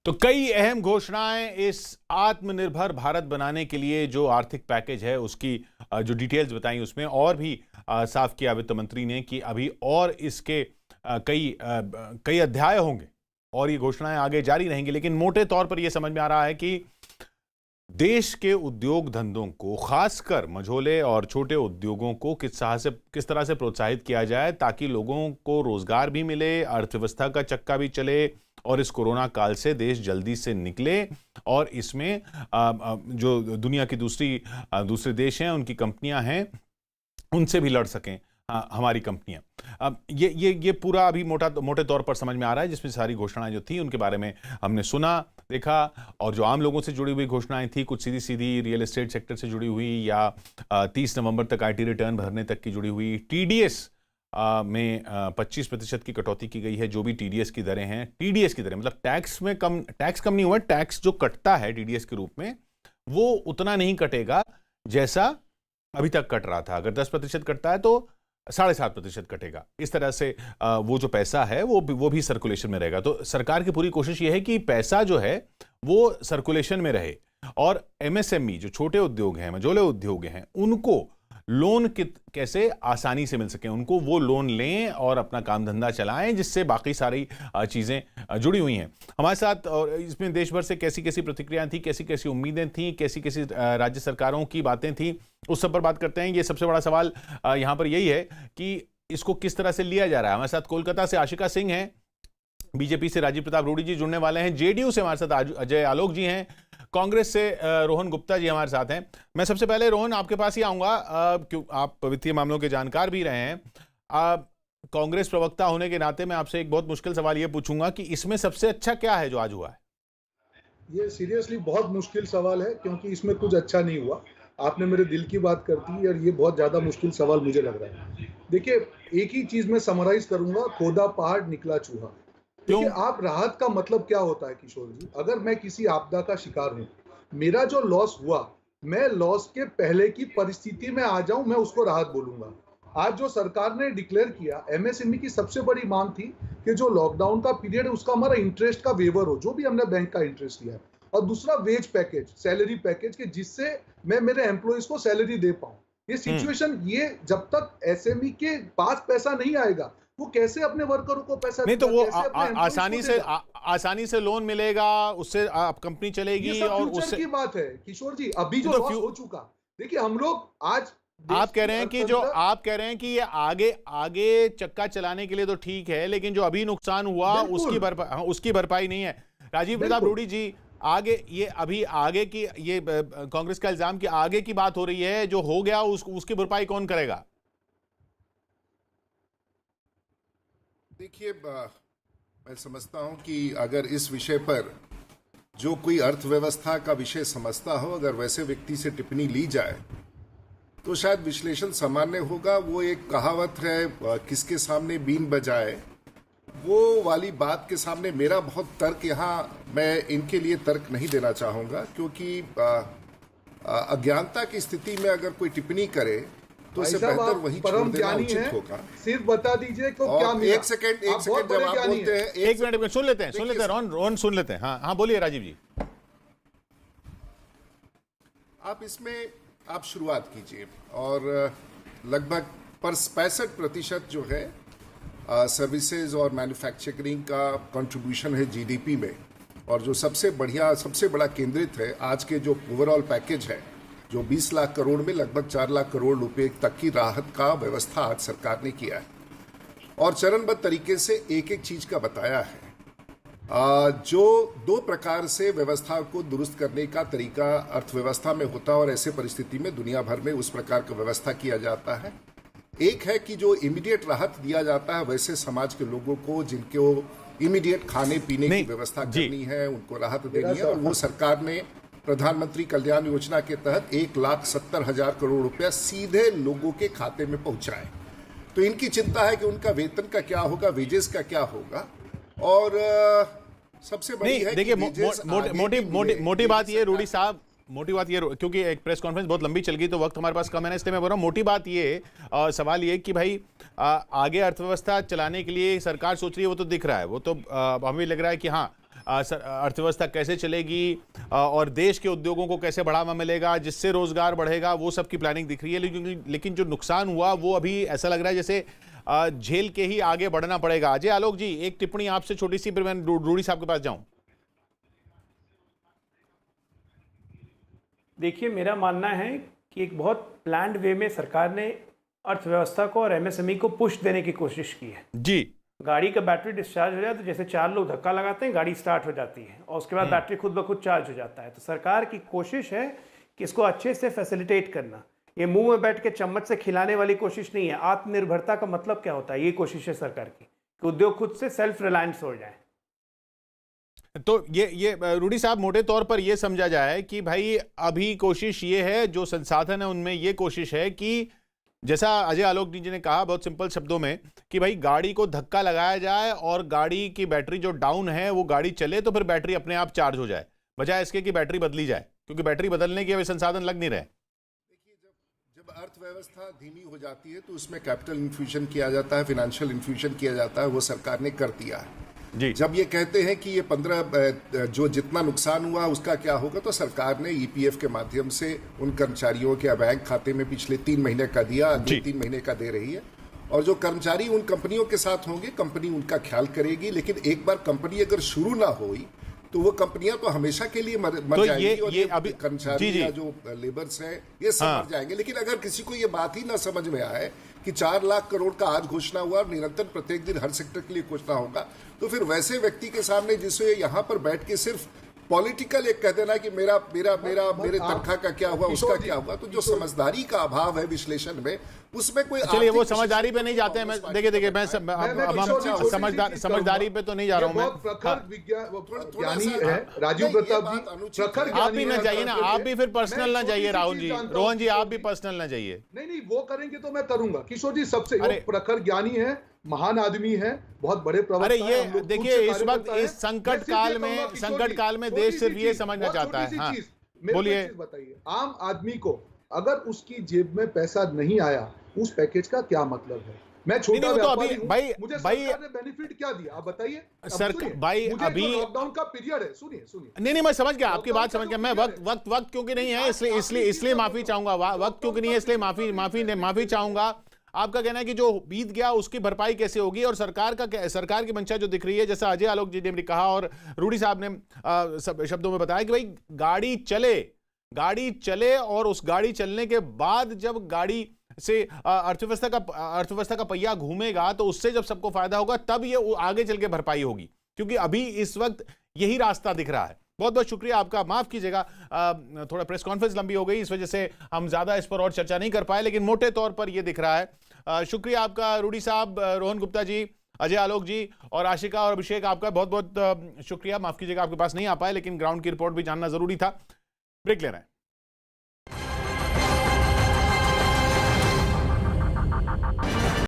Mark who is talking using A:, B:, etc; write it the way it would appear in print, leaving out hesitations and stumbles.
A: तो कई अहम घोषणाएं इस आत्मनिर्भर भारत बनाने के लिए जो आर्थिक पैकेज है उसकी जो डिटेल्स बताई उसमें और भी साफ किया वित्त मंत्री ने कि अभी और इसके कई अध्याय होंगे और ये घोषणाएं आगे जारी रहेंगी। लेकिन मोटे तौर पर यह समझ में आ रहा है कि देश के उद्योग धंधों को, खासकर मझोले और छोटे उद्योगों को किस तरह से प्रोत्साहित किया जाए ताकि लोगों को रोजगार भी मिले, अर्थव्यवस्था का चक्का भी चले और इस कोरोना काल से देश जल्दी से निकले और इसमें जो दुनिया की दूसरे देश हैं, उनकी कंपनियां हैं, उनसे भी लड़ सकें हमारी कंपनियां। अब ये पूरा अभी मोटे तौर पर समझ में आ रहा है, जिसमें सारी घोषणाएं जो थी उनके बारे में हमने सुना, देखा और जो आम लोगों से जुड़ी हुई घोषणाएं थी, कुछ सीधी सीधी रियल एस्टेट सेक्टर से जुड़ी हुई या 30 नवंबर तक आईटी रिटर्न भरने तक की जुड़ी हुई, टीडीएस में 25% की कटौती की गई है। जो भी टीडीएस की दरें हैं, टीडीएस की दरें मतलब टैक्स कम नहीं हुआ, टैक्स जो कटता है टीडीएस के रूप में वो उतना नहीं कटेगा जैसा अभी तक कट रहा था। अगर 10% कटता है तो 7.5% कटेगा। इस तरह से वो जो पैसा है वो भी सर्कुलेशन में रहेगा। तो सरकार की पूरी कोशिश ये है कि पैसा जो है वो सर्कुलेशन में रहे और एमएसएमई जो छोटे उद्योग हैं, मझोले उद्योग हैं, उनको लोन कैसे आसानी से मिल सके, उनको वो लोन लें और अपना काम धंधा चलाएं, जिससे बाकी सारी चीजें जुड़ी हुई हैं हमारे साथ। और इसमें देश भर से कैसी कैसी प्रतिक्रियाएं थी, कैसी कैसी उम्मीदें थी, कैसी कैसी राज्य सरकारों की बातें थी, उस सब पर बात करते हैं। ये सबसे बड़ा सवाल यहां पर यही है कि इसको किस तरह से लिया जा रहा है। हमारे साथ कोलकाता से आशिका सिंह हैं, बीजेपी से राजीव प्रताप रूडी जी जुड़ने वाले हैं, जेडीयू से हमारे साथ अजय आलोक जी हैं, कांग्रेस से रोहन गुप्ता जी हमारे साथ हैं। मैं सबसे पहले रोहन आपके पास ही आऊंगा, क्यों आप वित्तीय मामलों के जानकार भी रहे हैं। कांग्रेस प्रवक्ता होने के नाते मैं आपसे एक बहुत मुश्किल सवाल ये पूछूंगा कि इसमें सबसे अच्छा क्या है जो आज हुआ है?
B: ये सीरियसली बहुत मुश्किल सवाल है, क्योंकि इसमें कुछ अच्छा नहीं हुआ। आपने मेरे दिल की बात कर दी और ये बहुत ज्यादा मुश्किल सवाल मुझे लग रहा है। देखिए, एक ही चीज में समराइज करूंगा, खोदा पहाड़ निकला चूहा। देखिए, आप राहत का मतलब क्या होता है किशोर जी? अगर मैं किसी आपदा का शिकार हूं, मेरा जो लॉस हुआ, मैं लॉस के पहले की परिस्थिति में आ जाऊं, मैं उसको राहत बोलूंगा। आज जो सरकार ने डिक्लेयर किया, एमएसएमई की सबसे बड़ी मांग थी कि जो लॉकडाउन का पीरियड है उसका हमारा इंटरेस्ट का वेवर हो, जो भी हमने बैंक का इंटरेस्ट लिया है, और दूसरा वेज पैकेज, सैलरी पैकेज के जिससे मैं मेरे एम्प्लॉइज को सैलरी दे पाऊं। ये सिचुएशन, ये जब तक एसएमई के पास पैसा नहीं आएगा, वो कैसे अपने वर्करों को पैसा
A: नहीं तो वो आसानी से लोन मिलेगा, उससे आप कंपनी चलेगी और उससे
B: की बात है किशोर जी। अभी जो लॉस हो चुका, देखिए हम लोग आज
A: आप कह रहे हैं कि ये आगे चक्का चलाने के लिए तो ठीक है, लेकिन जो अभी नुकसान हुआ उसकी भरपाई नहीं है। राजीव प्रताप रूडी जी, आगे की ये कांग्रेस का इल्जाम कि आगे की बात हो रही है, जो हो गया उसकी भरपाई कौन करेगा?
C: देखिए, मैं समझता हूं कि अगर इस विषय पर जो कोई अर्थव्यवस्था का विषय समझता हो, अगर वैसे व्यक्ति से टिप्पणी ली जाए तो शायद विश्लेषण सामान्य होगा। वो एक कहावत है, किसके सामने बीन बजाए, वो वाली बात के सामने मेरा बहुत तर्क यहाँ, मैं इनके लिए तर्क नहीं देना चाहूंगा, क्योंकि अज्ञानता की स्थिति में अगर कोई टिप्पणी करे तो इससे बेहतर वही छोड़ देना उचित होगा।
B: सिर्फ बता दीजिए को क्या मिला।
C: एक सेकंड जब आप बोलते हैं,
A: एक मिनट में सुन लेते हैं रोहन सुन लेते हैं। हाँ बोलिए राजीव जी।
C: आप इसमें आप शुरुआत कीजिए और लगभग 65% जो है सर्विसेज और मैन्युफैक्चरिंग का कंट्रीब्यूशन है जीडीपी में, और जो सबसे बड़ा केंद्रित है आज के जो ओवरऑल पैकेज है, जो 20 लाख करोड़ में लगभग 4 लाख करोड़ रुपए तक की राहत का व्यवस्था आज सरकार ने किया है और चरणबद्ध तरीके से एक एक चीज का बताया है। जो 2 प्रकार से व्यवस्था को दुरुस्त करने का तरीका अर्थव्यवस्था में होता है और ऐसे परिस्थिति में दुनिया भर में उस प्रकार का व्यवस्था किया जाता है। एक है कि जो इमीडिएट राहत दिया जाता है वैसे समाज के लोगों को जिनको इमीडिएट खाने पीने की व्यवस्था करनी है, उनको राहत देनी है, और वो सरकार ने प्रधानमंत्री कल्याण योजना के तहत 1,70,000 करोड़ रुपया सीधे लोगों के खाते में पहुंचाए। तो इनकी चिंता है कि उनका वेतन का क्या होगा, वेजेस का क्या होगा, और सबसे बड़ी है,
A: देखिए मोटी बात ये रूडी साहब, मोटी बात ये, क्योंकि एक प्रेस कॉन्फ्रेंस बहुत लंबी चल गई तो वक्त हमारे पास कम है, इसलिए मैं बोल रहा हूँ मोटी बात ये, सवाल ये कि भाई आगे अर्थव्यवस्था चलाने के लिए सरकार सोच रही है, वो तो दिख रहा है, वो तो हमें लग रहा है कि हाँ अर्थव्यवस्था कैसे चलेगी और देश के उद्योगों को कैसे बढ़ावा मिलेगा, जिससे रोजगार बढ़ेगा, वो सब की प्लानिंग दिख रही है। लेकिन जो नुकसान हुआ वो अभी ऐसा लग रहा है जैसे झेल के ही आगे बढ़ना पड़ेगा। अजय आलोक जी, एक टिप्पणी आपसे छोटी सी, फिर मैं रूडी साहब के पास जाऊं।
D: देखिए, मेरा मानना है कि एक बहुत प्लान्ड वे में सरकार ने अर्थव्यवस्था को और एमएसएमई को पुश देने की कोशिश की है
A: जी।
D: गाड़ी का बैटरी डिस्चार्ज हो जाए तो जैसे 4 लोग धक्का लगाते हैं, गाड़ी स्टार्ट हो जाती है और उसके बाद बैटरी खुद ब खुद चार्ज हो जाता है। तो सरकार की कोशिश है कि इसको अच्छे से फैसिलिटेट करना। ये मुंह में बैठ के चम्मच से खिलाने वाली कोशिश नहीं है। आत्मनिर्भरता का मतलब क्या होता है? ये कोशिश है सरकार की कि उद्योग खुद से सेल्फ रिलायंस हो जाए।
A: तो ये रूडी साहब, मोटे तौर पर ये समझा जाए कि भाई अभी कोशिश ये है, जो संसाधन है उनमें ये कोशिश है कि जैसा अजय आलोक जी ने कहा बहुत सिंपल शब्दों में कि भाई गाड़ी को धक्का लगाया जाए और गाड़ी की बैटरी जो डाउन है वो गाड़ी चले तो फिर बैटरी अपने आप चार्ज हो जाए, बजाय इसके कि बैटरी बदली जाए, क्योंकि बैटरी बदलने के अभी संसाधन लग नहीं रहे।
C: देखिए, जब अर्थव्यवस्था धीमी हो जाती है तो उसमें कैपिटल इन्फ्यूजन किया जाता है, फाइनेंशियल इन्फ्यूजन किया जाता है। वो सरकार ने कर दिया है
A: जी।
C: जब ये कहते हैं कि ये 15 जो जितना नुकसान हुआ उसका क्या होगा, तो सरकार ने ईपीएफ के माध्यम से उन कर्मचारियों के बैंक खाते में पिछले 3 महीने का दिया, अगले 3 महीने का दे रही है। और जो कर्मचारी उन कंपनियों के साथ होंगे, कंपनी उनका ख्याल करेगी। लेकिन एक बार कंपनी अगर शुरू ना हुई तो वो कंपनियां तो हमेशा के लिए मर
A: तो
C: जाएंगी और
A: ये अभी
C: कर्मचारी या जो लेबर्स हैं ये सब मर जाएंगे। लेकिन अगर किसी को ये बात ही ना समझ में आए कि 4 लाख करोड़ का आज घोषणा हुआ और निरंतर प्रत्येक दिन हर सेक्टर के लिए घोषणा होगा, तो फिर वैसे व्यक्ति के सामने जिसे यहाँ पर बैठ के सिर्फ पॉलिटिकल एक कह देना कि मेरे तनख्वाह का क्या हुआ, उसका क्या हुआ, तो जो समझदारी का अभाव है विश्लेषण में, उसमें कोई
A: चलिए वो समझदारी पे नहीं जाते हैं। मैं देखिए मैं समझदारी पे तो नहीं जा रहा हूं मैं।
B: ज्ञानी है राजीव प्रताप जी, प्रखर
A: आप भी ना जाइए ना, आप भी फिर पर्सनल ना जाइए राहुल जी, रोहन जी आप भी पर्सनल ना जाइए।
B: नहीं वो करेंगे तो मैं करूंगा। किशोर जी सबसे प्रखर ज्ञानी है, महान आदमी है, बहुत बड़े प्रवक्ता।
A: अरे ये देखिए, इस वक्त इस संकट काल में देश सिर्फ ये समझना चाहता है। हाँ बोलिए।
B: बताइए, आम आदमी को अगर उसकी जेब में पैसा नहीं आया, उस पैकेज का क्या मतलब है? मैं छोटा व्यापारी हूं, मुझे सरकार ने बेनिफिट क्या दिया आप बताइए।
A: भाई अभी
B: लॉकडाउन का पीरियड है, सुनिए।
A: नहीं मैं समझ गया आपकी बात, समझ गया मैं। वक्त क्योंकि नहीं है इसलिए माफी चाहूंगा। वक्त क्योंकि नहीं है इसलिए माफी चाहूंगा। आपका कहना है कि जो बीत गया उसकी भरपाई कैसे होगी, और सरकार की मंशा जो दिख रही है, जैसा अजय आलोक जी ने कहा और रूडी साहब ने शब्दों में बताया कि भाई गाड़ी चले और उस गाड़ी चलने के बाद जब गाड़ी से अर्थव्यवस्था का पहिया घूमेगा तो उससे जब सबको फायदा होगा तब ये आगे चल के भरपाई होगी, क्योंकि अभी इस वक्त यही रास्ता दिख रहा है। बहुत बहुत शुक्रिया आपका, माफ कीजिएगा थोड़ा प्रेस कॉन्फ्रेंस लंबी हो गई, इस वजह से हम ज्यादा इस पर और चर्चा नहीं कर पाए, लेकिन मोटे तौर पर यह दिख रहा है। शुक्रिया आपका रूडी साहब, रोहन गुप्ता जी, अजय आलोक जी और आशिका और अभिषेक, आपका बहुत बहुत शुक्रिया। माफ कीजिएगा आपके पास नहीं आ पाए, लेकिन ग्राउंड की रिपोर्ट भी जानना जरूरी था। ब्रेक ले रहे हैं।